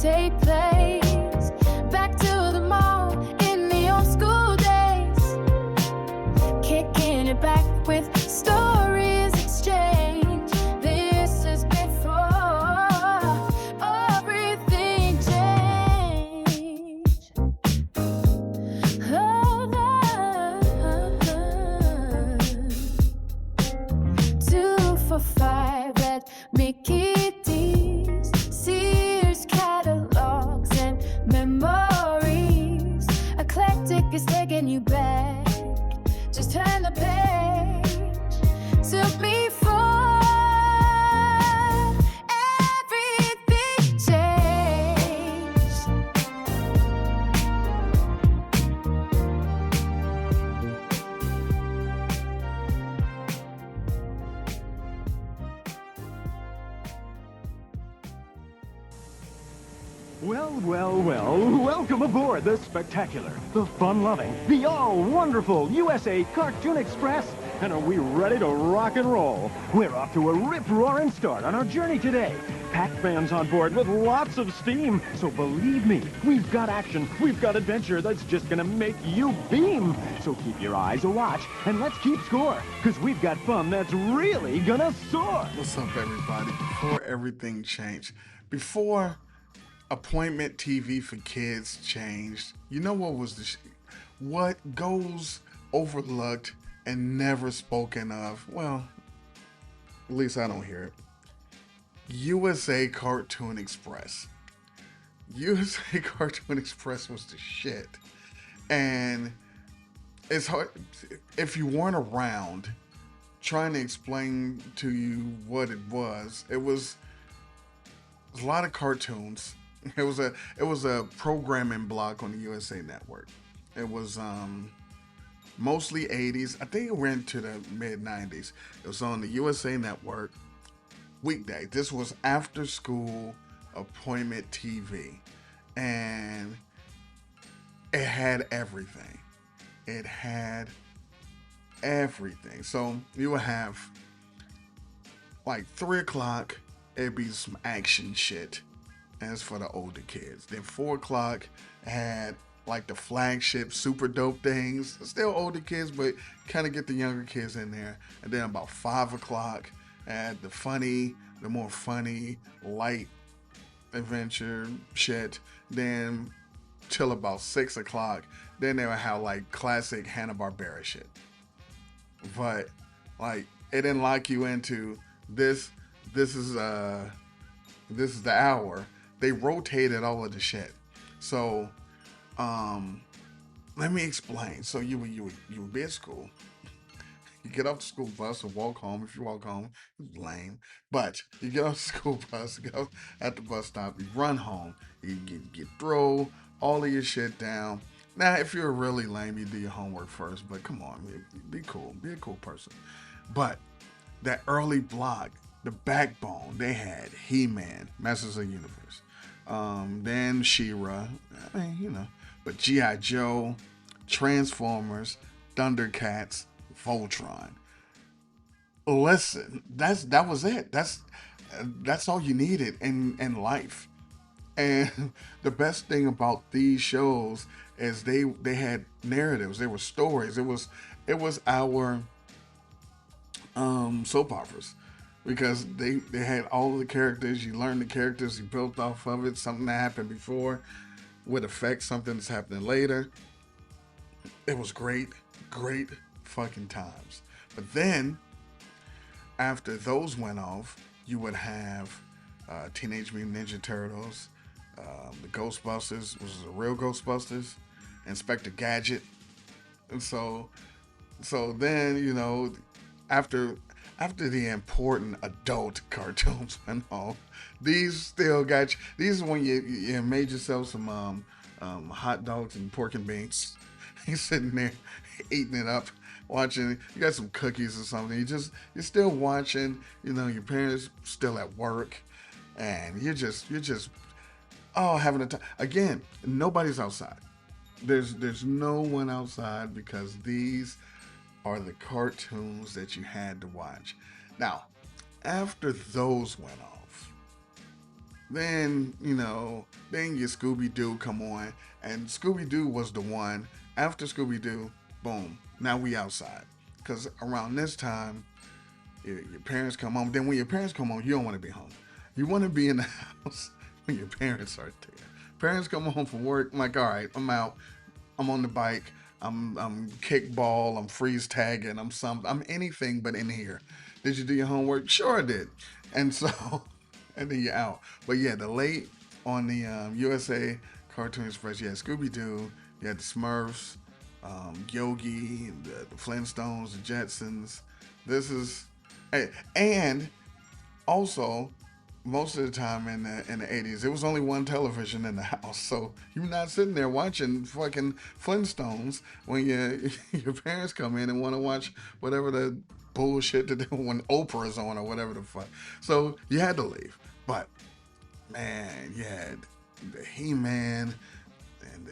take place. Back to the mall in the old school days, kicking it back with stories exchange. This is before everything changed. Oh, 245 at Mickey D's, Sears catalogs and memories. Eclectic is taking you back. Just turn the page. Took me forward. Everything changed. Well, welcome aboard the spectacular, the fun-loving, the all-wonderful USA Cartoon Express. And are we ready to rock and roll? We're off to a rip-roaring start on our journey today. Packed fans on board with lots of steam. So believe me, we've got action, we've got adventure that's just gonna make you beam. So keep your eyes a-watch and let's keep score, because we've got fun that's really gonna soar. What's up, everybody? Before everything changed, before appointment TV for kids changed, you know what was what goes overlooked and never spoken of? Well, at least I don't hear it. USA Cartoon Express. USA Cartoon Express was the shit. And it's hard if you weren't around trying to explain to you what it was. It was a lot of cartoons. It was a programming block on the USA Network. It was mostly 80s. I think it went to the mid 90s. It was on the USA Network weekday. This was after school appointment TV, and it had everything. It had everything. So you would have like 3 o'clock. It'd be some action shit. As for the older kids. Then 4 o'clock had like the flagship super dope things. Still older kids, but kind of get the younger kids in there. And then about 5 o'clock had the more funny, light adventure shit. Then till about 6 o'clock, then they would have like classic Hanna-Barbera shit. But like it didn't lock you into this is the hour. They rotated all of the shit. So, let me explain. So you would be at school. You get off the school bus or walk home. If you walk home, it's lame. But you get off the school bus, go at the bus stop, you run home, you throw all of your shit down. Now, if you're really lame, you do your homework first. But come on, be cool. Be a cool person. But that early block, the backbone, they had He-Man, Masters of the Universe. Then She-Ra, I mean, you know, but G.I. Joe, Transformers, Thundercats, Voltron. Listen, that was it. That's all you needed in life. And the best thing about these shows is they had narratives. They were stories. It was our soap operas. Because they had all of the characters. You learned the characters, you built off of it. Something that happened before would affect something that's happening later. It was great fucking times. But then, after those went off, you would have Teenage Mutant Ninja Turtles, the Ghostbusters, which was the real Ghostbusters, Inspector Gadget. And so then, you know, after the important adult cartoons went off, these still got you. These are when you made yourself some hot dogs and pork and beans. You're sitting there eating it up, watching. You got some cookies or something. You're still watching. You know, your parents still at work, and you're just having a time. Again, nobody's outside. There's no one outside because these are the cartoons that you had to watch. Now, after those went off, Then, then your Scooby Doo come on, and Scooby Doo was the one. After Scooby Doo, boom, now we outside. Because around this time, your parents come home. Then when your parents come home, you don't want to be home. You want to be in the house when your parents are there. Parents come home from work. I'm like, all right, I'm out. I'm on the bike. I'm kickball. I'm freeze tagging. I'm anything but in here. Did you do your homework? Sure I did. And so, and then you're out. But yeah, the late on the USA Cartoon Express, yeah, Scooby Doo. You had the Smurfs, Yogi, the Flintstones, the Jetsons. This is, and also most of the time in the 80s, there was only one television in the house, so you're not sitting there watching fucking Flintstones when your parents come in and want to watch whatever the bullshit to do when Oprah's on or whatever the fuck. So you had to leave. But man, you had the He-Man, and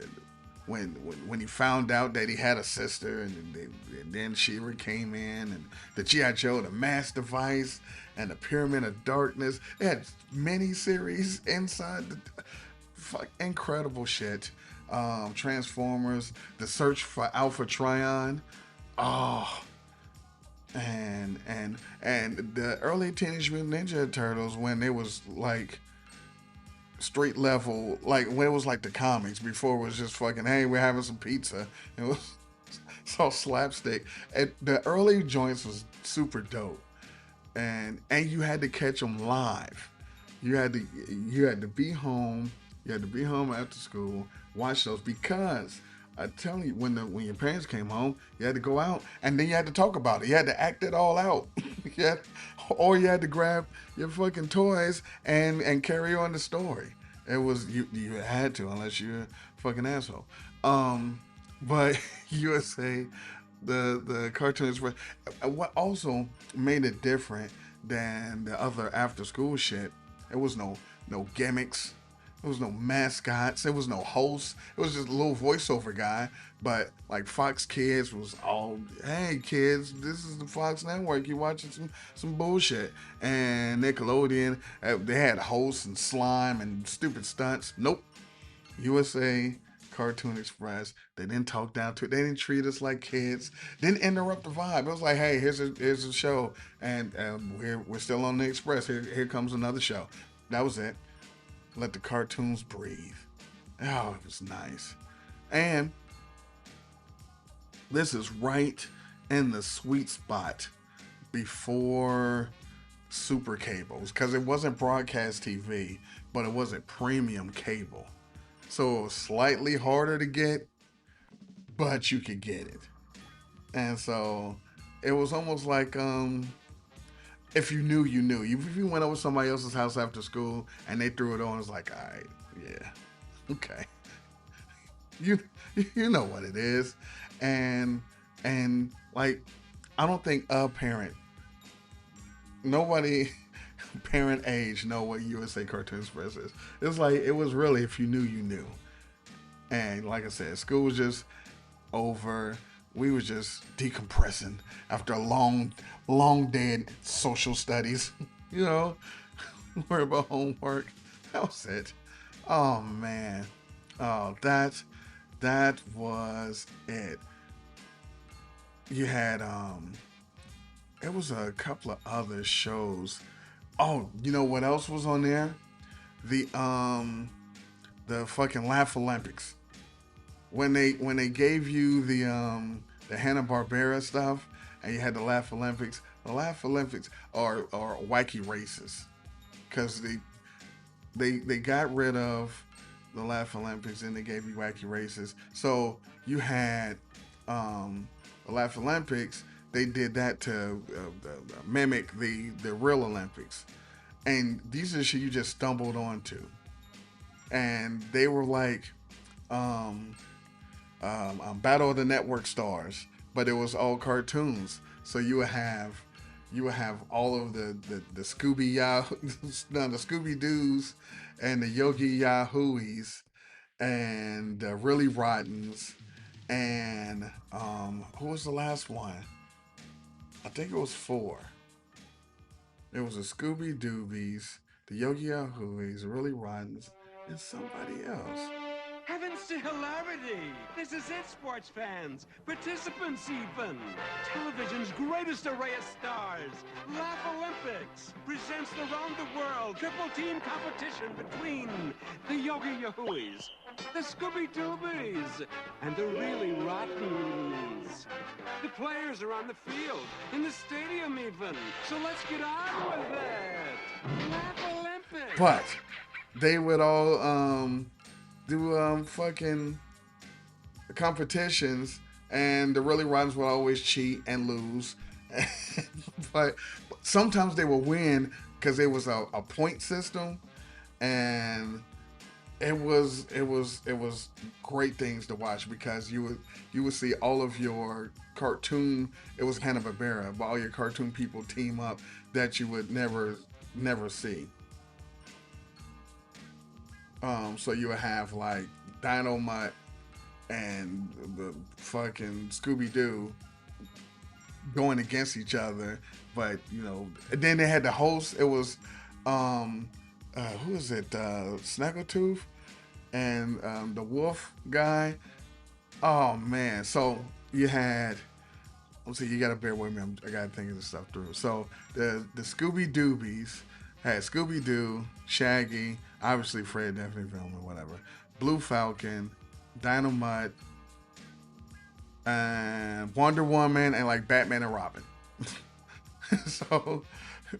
when he found out that he had a sister, and then She-Ra came in, and the G.I. Joe, the Mass Device, and the Pyramid of Darkness. They had mini series inside the incredible shit. Transformers, The Search for Alpha Trion. Oh, and the early Teenage Mutant Ninja Turtles, when it was like street level, like when it was like the comics before, it was just fucking, hey, we're having some pizza. It was so slapstick. And the early joints was super dope, and you had to catch them live. You had to be home. You had to be home after school, watch those, because I tell you, when your parents came home, you had to go out, and then you had to talk about it. You had to act it all out. Yeah, or you had to grab your fucking toys and carry on the story. It was you had to, unless you're a fucking asshole. But USA, the Cartoon Express, what also made it different than the other after school shit. It was no gimmicks. There was no mascots. There was no hosts. It was just a little voiceover guy. But like Fox Kids was all, hey kids, this is the Fox Network. You watching some bullshit. And Nickelodeon, they had hosts and slime and stupid stunts. Nope. USA Cartoon Express. They didn't talk down to it. They didn't treat us like kids. Didn't interrupt the vibe. It was like, hey, here's a show, and we're still on the Express. Here comes another show. That was it. Let the cartoons breathe. Oh, it was nice. And this is right in the sweet spot before super cables, because it wasn't broadcast TV, but it wasn't premium cable. So it was slightly harder to get, but you could get it. And so it was almost like if you knew, you knew. If you went over to somebody else's house after school and they threw it on, it's like, all right, yeah, okay, you you know what it is, and like, I don't think a parent, nobody, parent age know what USA Cartoon Express is. It's like, it was really, if you knew, you knew. And like I said, school was just over. We were just decompressing after a long day in social studies. You know, worry about homework. That was it. Oh man. Oh, that was it. You had it was a couple of other shows. Oh, you know what else was on there? The the fucking Laugh Olympics. When they gave you the Hanna Barbera stuff, and you had the Laugh Olympics. The Laugh Olympics are wacky races, because they got rid of the Laugh Olympics and they gave you wacky races. So you had the Laugh Olympics. They did that to mimic the real Olympics, and these are shit you just stumbled onto, and they were like. Battle of the Network Stars, but it was all cartoons. So you would have all of the Scooby Yahoo, no, the Scooby Doos, and the Yogi Yahooies, and the Really Rottens, and who was the last one? I think it was four. There was a Scooby Doobies. the Yogi Yahoos, Really Rottens, and somebody else. Heavens to hilarity! This is it, sports fans, participants even. Television's greatest array of stars, Laugh Olympics, presents the round the world triple team competition between the Yogi Yahoos, the Scooby Doobies, and the Really Rottens. The players are on the field, in the stadium even, so let's get on with it. Laugh Olympics! But they would all do fucking competitions, and the Really Rottens would always cheat and lose. But sometimes they would win because it was a point system, and it was great things to watch because you would see all of your cartoon. It was Hanna-Barbera, but all your cartoon people team up that you would never see. So you would have like Dynamite and the fucking Scooby-Doo going against each other, but and then they had the host. It was who is it? Snaggletooth and the wolf guy. Oh man! So you had. Let's see. You gotta bear with me. I gotta think of this stuff through. So the Scooby Doobies had Scooby Doo, Shaggy, obviously Fred Definitely Film or whatever, Blue Falcon, Dynamite, and Wonder Woman, and like Batman and Robin. So,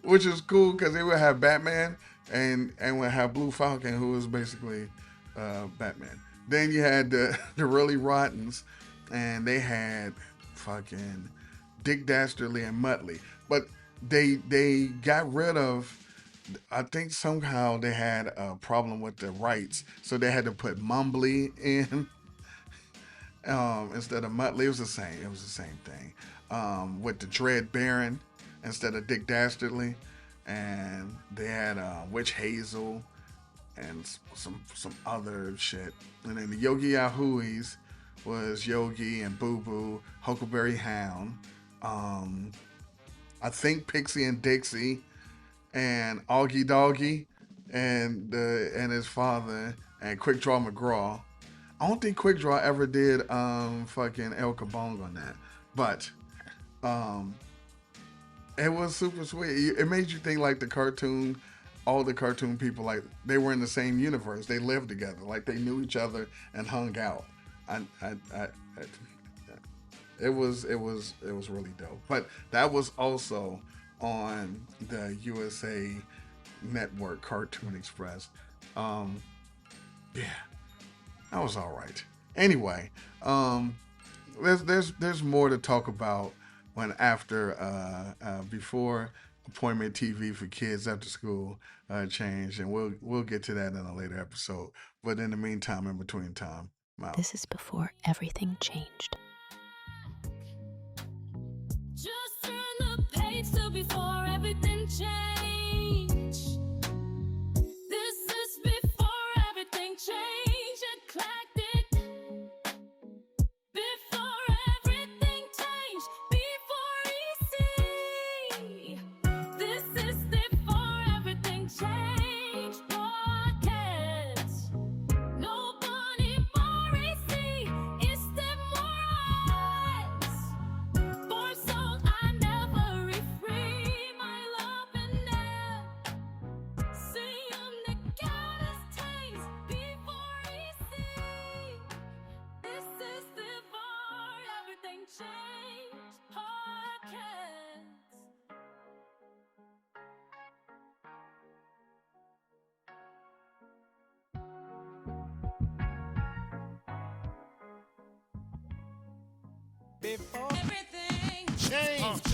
which is cool because they would have Batman and would have Blue Falcon, who was basically Batman. Then you had the Really Rottens, and they had fucking Dick Dastardly and Muttley, but they got rid of. I think somehow they had a problem with the rights, so they had to put Mumbly in instead of Muttley. It was the same thing. With the Dread Baron instead of Dick Dastardly, and they had Witch Hazel and some other shit. And then the Yogi Yahoos was Yogi and Boo Boo, Huckleberry Hound. I think Pixie and Dixie, and Augie Doggy, and his father, and Quick Draw McGraw. I don't think Quick Draw ever did fucking El Kabong on that, but it was super sweet. It made you think like all the cartoon people, like they were in the same universe. They lived together, like they knew each other and hung out. It was really dope. But that was also on the USA Network, Cartoon Express. Yeah, that was all right. Anyway, there's more to talk about before appointment TV for kids after school changed, and we'll get to that in a later episode. But in the meantime, in between time, I'm out. This is before everything changed. Just turn the page to before everything changed. This is before everything changed. Eclectic. Before everything changed. Before EC. This is before everything changed. Podcast. No bunny more EC. It's them more eyes. For song I never refrain my love and now. See the goddess taste before EC. This is before everything changed. Podcast. Before Everything change.